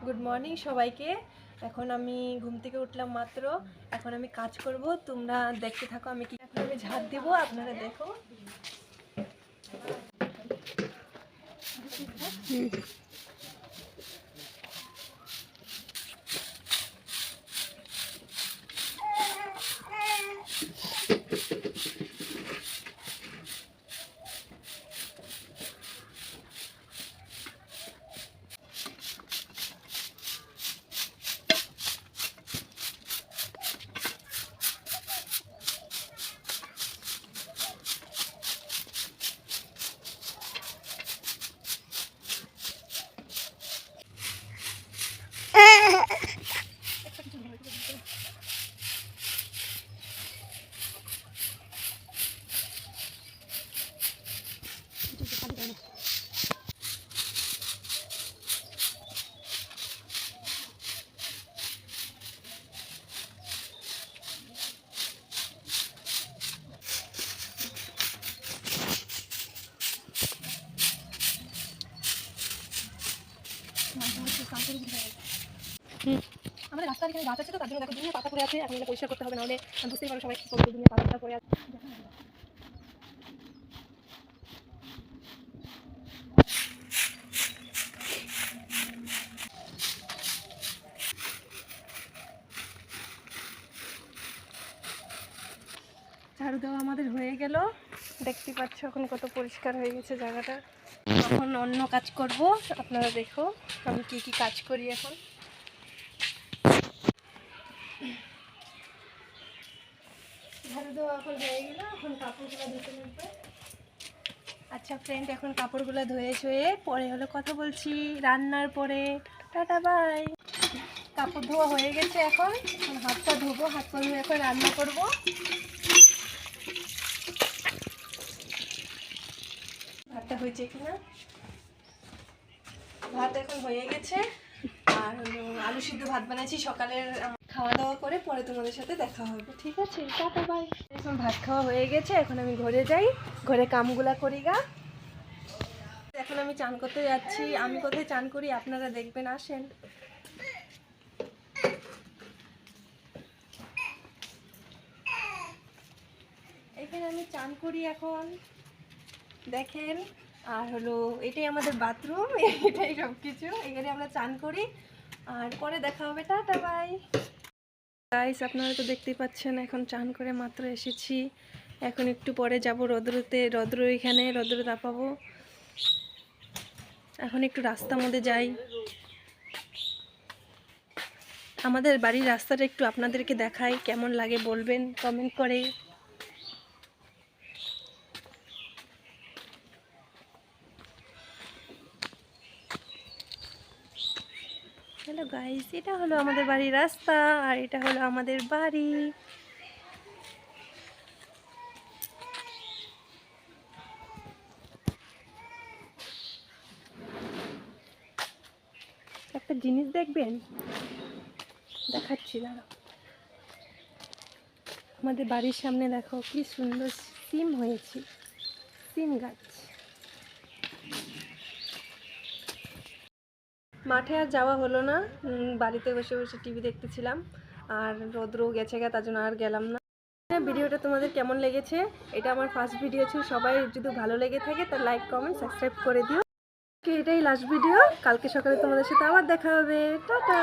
Good morning সবাইকে। এখন আমি ঘুম থেকে উঠলাম মাত্র। এখন আমি কাজ করব, তোমরা দেখতে থাকো আমি কি। এখন আমি ঝাড় দিব, আপনারা দেখো। আমাদের রাস্তার এখানে গাছ আছে, তো তার জন্য দেখো দুনিয়া পাতা পড়ে আছে। এখন এটা পরিষ্কার করতে হবে, নাহলে বুঝতেই পারো সবাই কত দুনিয়া পাতা পড়ে আছে। ঝাড়ু দেওয়া আমাদের হয়ে গেল, দেখতে পাচ্ছ এখন কত পরিষ্কার হয়ে গেছে জায়গাটা। এখন অন্য কাজ করব, আপনারা দেখো আমি কি কি কাজ করি। এখন ঝাড়ু দেওয়া এখন হয়ে গেল, এখন কাপড়গুলো ধুতে লাগবে। আচ্ছা ফ্রেন্ড, এখন কাপড়গুলো ধুয়ে ছুয়ে পরে হলো কথা বলছি, রান্নার পরে। Tata bye. কাপড় ধোয়া হয়ে গেছে, এখন হাত পা ধোবো, হাত পা ধুয়ে এখন রান্না করব। ভাতটা হয়েছে কিনা, ভাত এখন হয়ে গেছে। আর হলো আলু সিদ্ধ ভাত বানাইছি সকালের। খাওয়া দাওয়া করে পরে তোমাদের সাথে দেখা হবে, ঠিক আছে? Tata bye. এখন ভাত খাওয়া হয়ে গেছে, এখন আমি ঘরে যাই, ঘরে কামগুলা করি গা। এখন আমি চান করতে যাচ্ছি। আমি কোথায় চান করি আপনারা দেখবেন, আসেন। এখানে আমি চান করি এখন, দেখেন। আর হলো এটাই আমাদের বাথরুম, এটাই সব কিছু। এখানে আমরা চান করি, আর পরে দেখা হবে। Tata bye guys. আপনারা তো দেখতেই পাচ্ছেন, এখন চান করে মাত্র এসেছি। এখন একটু পরে যাব রৌদ্রতে, রৌদ্র এখানে রৌদ্র তাপাবো। এখন একটু রাস্তার মধ্যে যাই। আমাদের বাড়ির রাস্তাটা একটু আপনাদেরকে দেখাই, কেমন লাগে বলবেন কমেন্ট করে। হ্যালো গাইস, এটা হলো আমাদের বাড়ির রাস্তা, আর এটা হলো আমাদের বাড়ি। একটা জিনিস দেখবেন, দেখাচ্ছি দাঁড়াও। আমাদের বাড়ির সামনে দেখো কি সুন্দর সিম হয়েছে, সিম গাছ। মাঠে আর যাওয়া হলো না, বাড়িতে বসে বসে টিভি দেখতেছিলাম। আর রৌদ্রও গেছে গা, তার জন্য আর গেলাম না। ভিডিওটা তোমাদের কেমন লেগেছে? এটা আমার ফার্স্ট ভিডিও ছিল। সবাই যদি ভালো লেগে থাকে তার লাইক কমেন্ট সাবস্ক্রাইব করে দিও। এটাই লাস্ট ভিডিও, কালকে সকালে তোমাদের সাথে আবার দেখা হবে। টাটা।